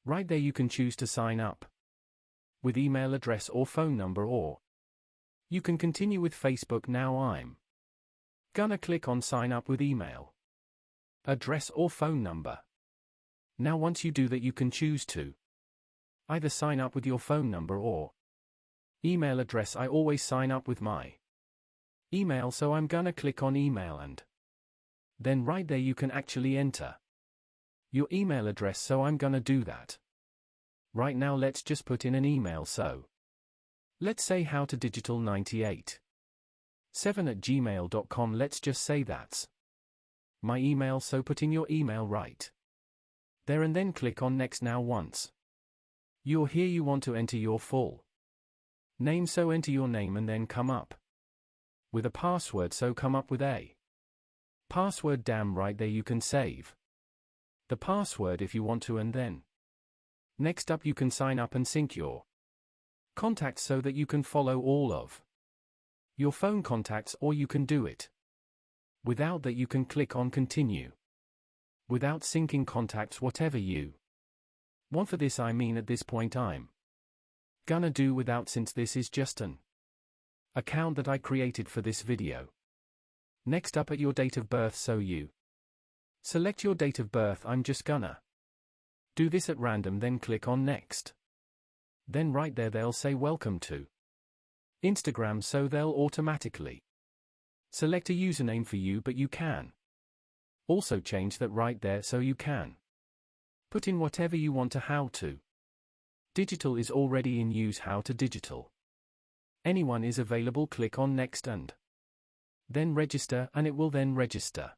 Right there you can choose to sign up with email address or phone number, or you can continue with Facebook. Now I'm gonna click on sign up with email address or phone number. Now once you do that, you can choose to either sign up with your phone number or email address. I always sign up with my email, so I'm gonna click on email, and then right there you can actually enter your email address, so I'm gonna do that. Right now let's just put in an email, so let's say howtodigital987@gmail.com. Let's just say that's my email, so put in your email right there and then click on next. Now once you're here, you want to enter your full name, so enter your name and then come up with a password, so come up with a password. Damn right there you can save the password if you want to, and then next up you can sign up and sync your contacts so that you can follow all of your phone contacts, or you can do it without that. You can click on continue without syncing contacts, whatever you want. For this, I mean at this point I'm gonna do without, since this is just an account that I created for this video. Next up, at your date of birth, so you select your date of birth. I'm just gonna do this at random, then click on next. Then right there they'll say welcome to Instagram, so they'll automatically select a username for you, but you can also change that right there, so you can put in whatever you want to. How to Digital is already in use. How to Digital anyone is available. Click on next and then register, and it will then register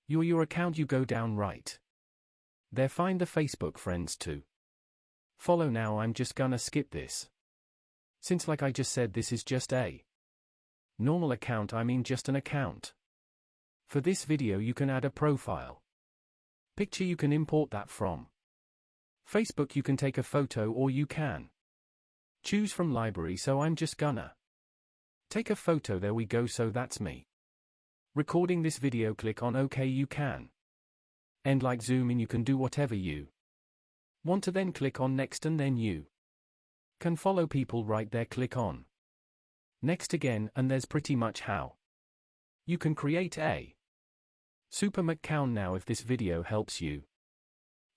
your account. You go down right there, find the Facebook friends to follow. Now I'm just gonna skip this, since like I just said, this is just a normal account, I mean just an account. For this video you can add a profile picture, you can import that from Facebook, you can take a photo, or you can choose from library, so I'm just gonna take a photo. There we go, so that's me recording this video. Click on OK. You can end, like zoom in, you can do whatever you want to, then click on next, and then you can follow people right there. Click on next again, and there's pretty much how you can create a super account. Now if this video helps you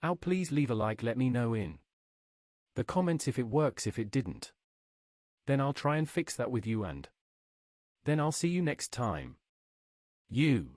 out, please leave a like, let me know in the comments if it works. If it didn't, then I'll try and fix that with you, and then I'll see you next time. You